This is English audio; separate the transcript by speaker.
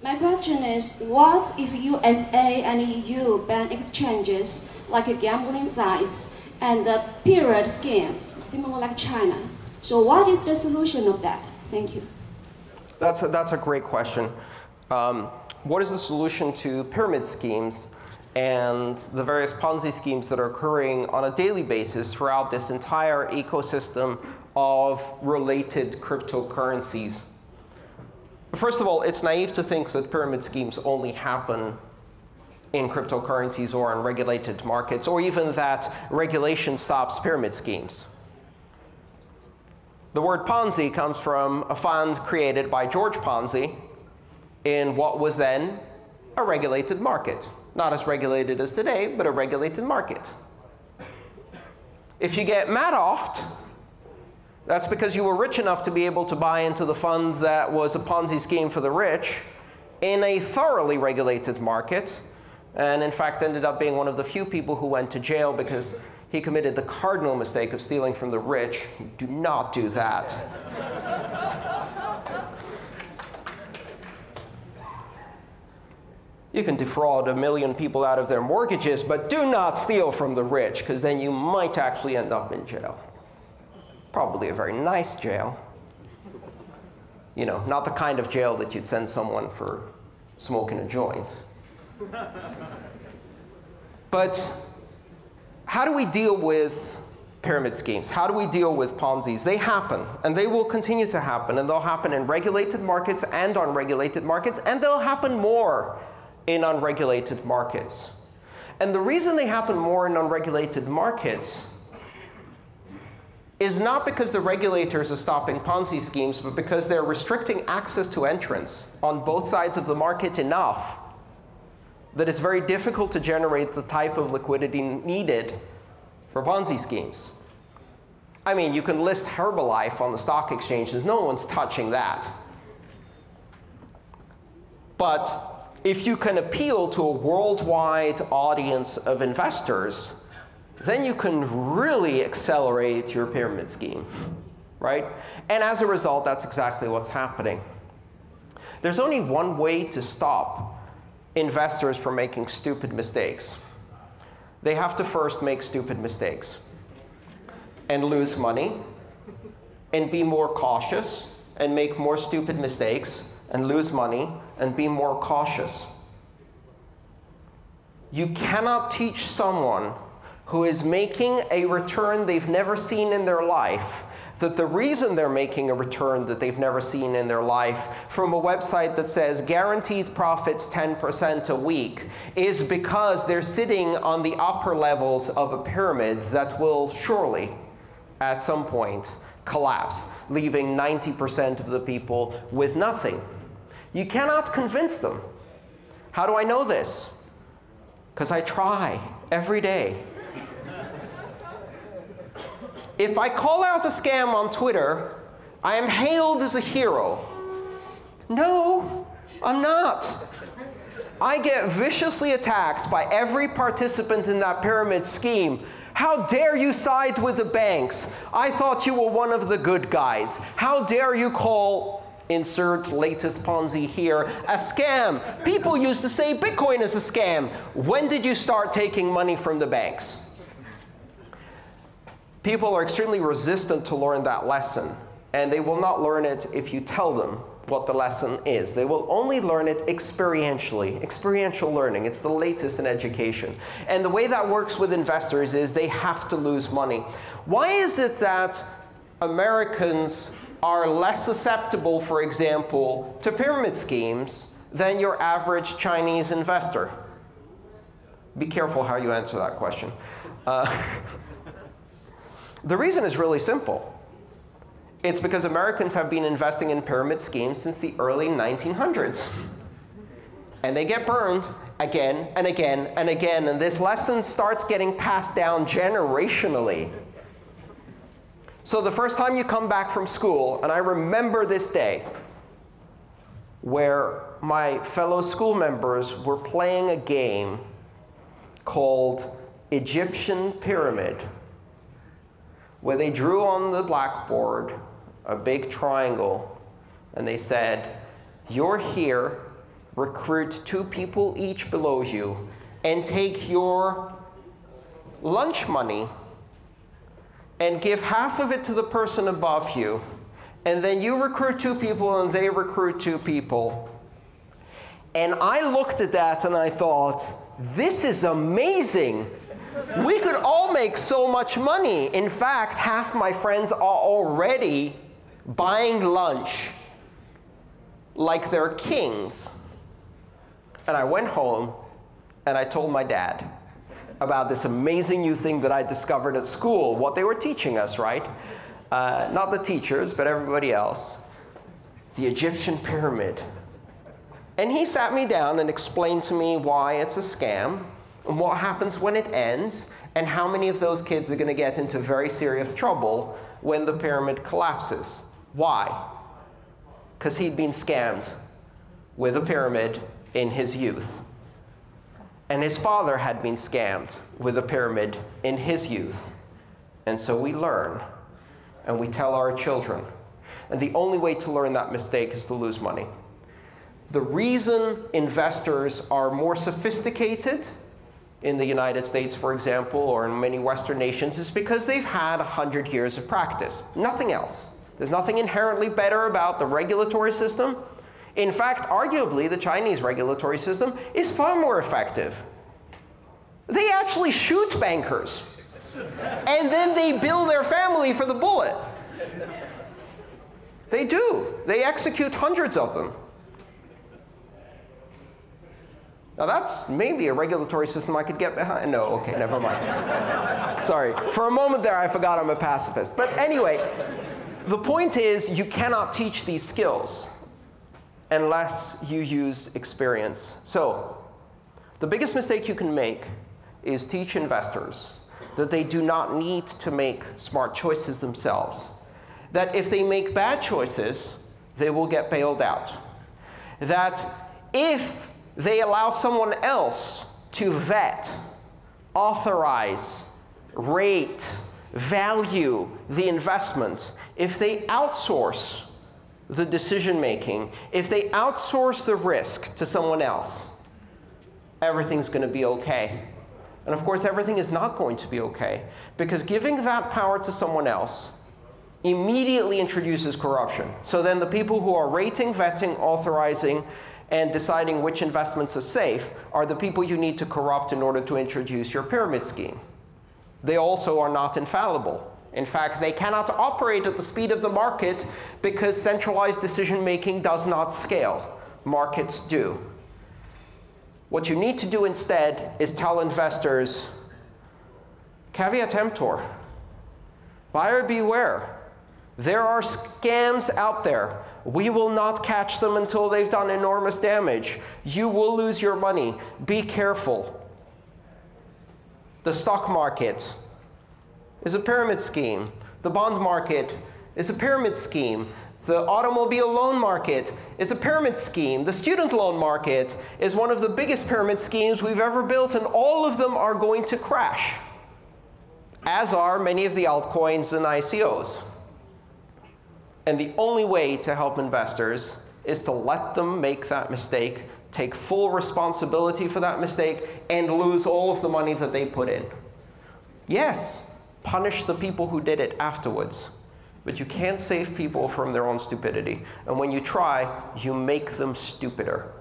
Speaker 1: My question is, what if USA and EU ban exchanges like gambling sites and pyramid schemes, similar like China? So what is the solution of that? Thank you.
Speaker 2: That's a great question. What is the solution to pyramid schemes and the various Ponzi schemes that are occurring on a daily basis throughout this entire ecosystem of related cryptocurrencies? First of all, it's naive to think that pyramid schemes only happen in cryptocurrencies or in regulated markets, or even that regulation stops pyramid schemes. The word Ponzi comes from a fund created by George Ponzi in what was then a regulated market. Not as regulated as today, but a regulated market. If you get Madoffed, that's because you were rich enough to be able to buy into the fund that was a Ponzi scheme for the rich in a thoroughly regulated market, and in fact ended up being one of the few people who went to jail because he committed the cardinal mistake of stealing from the rich. Do not do that. You can defraud 1 million people out of their mortgages, but do not steal from the rich, because then you might actually end up in jail. Probably a very nice jail. You know, not the kind of jail that you'd send someone for smoking a joint. But how do we deal with pyramid schemes? How do we deal with Ponzi's? They happen, and they will continue to happen, and they'll happen in regulated markets and unregulated markets, and they'll happen more in unregulated markets. And the reason they happen more in unregulated markets is not because the regulators are stopping Ponzi schemes, but because they're restricting access to entrants on both sides of the market enough that it's very difficult to generate the type of liquidity needed for Ponzi schemes. I mean, you can list Herbalife on the stock exchanges. No one's touching that. But if you can appeal to a worldwide audience of investors, then you can really accelerate your pyramid scheme, right? And as a result, that's exactly what's happening. There's only one way to stop investors from making stupid mistakes. They have to first make stupid mistakes and lose money and be more cautious and make more stupid mistakes and lose money and be more cautious. You cannot teach someone who is making a return they've never seen in their life that the reason they're making a return that they've never seen in their life from a website that says guaranteed profits 10% a week is because they're sitting on the upper levels of a pyramid that will surely, at some point, collapse, leaving 90% of the people with nothing. You cannot convince them. How do I know this? Because I try every day. If I call out a scam on Twitter, I am hailed as a hero. No, I'm not. I get viciously attacked by every participant in that pyramid scheme. How dare you side with the banks? I thought you were one of the good guys. How dare you call, insert latest Ponzi here, a scam? People used to say Bitcoin is a scam. When did you start taking money from the banks? People are extremely resistant to learn that lesson. And they will not learn it if you tell them what the lesson is. They will only learn it experientially. Experiential learning. It's the latest in education. And the way that works with investors is they have to lose money. Why is it that Americans are less susceptible, for example, to pyramid schemes than your average Chinese investor? Be careful how you answer that question. The reason is really simple. It's because Americans have been investing in pyramid schemes since the early 1900s. And they get burned again and again and again. And this lesson starts getting passed down generationally. So the first time you come back from school, and I remember this day, where my fellow school members were playing a game called Egyptian Pyramid, where they drew on the blackboard a big triangle, and they said, you're here recruit 2 people each below you, and take your lunch money and give half of it to the person above you, and then you recruit 2 people and they recruit 2 people. And I looked at that and I thought, this is amazing. We could all make so much money. In fact, half my friends are already buying lunch like they're kings. And I went home and I told my dad about this amazing new thing that I discovered at school, what they were teaching us, right? Not the teachers, but everybody else. The Egyptian pyramid. And he sat me down and explained to me why it's a scam, and what happens when it ends, and how many of those kids are going to get into very serious trouble when the pyramid collapses. Why? Because he'd been scammed with a pyramid in his youth. And his father had been scammed with a pyramid in his youth. And so we learn, and we tell our children. And the only way to learn that mistake is to lose money. The reason investors are more sophisticated in the United States, for example, or in many Western nations, is because they've had 100 years of practice. Nothing else. There's nothing inherently better about the regulatory system. In fact, arguably, the Chinese regulatory system is far more effective. They actually shoot bankers, and then they bill their family for the bullet. They do. They execute hundreds of them. Now that's maybe a regulatory system I could get behind. No, OK, never mind. Sorry. For a moment there, I forgot I'm a pacifist. But anyway, the point is you cannot teach these skills unless you use experience. So the biggest mistake you can make is teach investors that they do not need to make smart choices themselves. That if they make bad choices, they will get bailed out. That if they allow someone else to vet, authorize, rate, value the investment, if they outsource the decision-making, if they outsource the risk to someone else, everything's going to be OK. And of course, everything is not going to be OK, because giving that power to someone else immediately introduces corruption. So then the people who are rating, vetting, authorizing, and deciding which investments are safe are the people you need to corrupt in order to introduce your pyramid scheme. They also are not infallible. In fact, they cannot operate at the speed of the market because centralized decision-making does not scale. Markets do. What you need to do instead is tell investors, caveat emptor, buyer beware. There are scams out there. We will not catch them until they've done enormous damage. You will lose your money. Be careful. The stock market is a pyramid scheme. The bond market is a pyramid scheme. The automobile loan market is a pyramid scheme. The student loan market is one of the biggest pyramid schemes we've ever built, and all of them are going to crash, as are many of the altcoins and ICOs. And the only way to help investors is to let them make that mistake, take full responsibility for that mistake, and lose all of the money that they put in. Yes, punish the people who did it afterwards. But you can't save people from their own stupidity. And when you try, you make them stupider.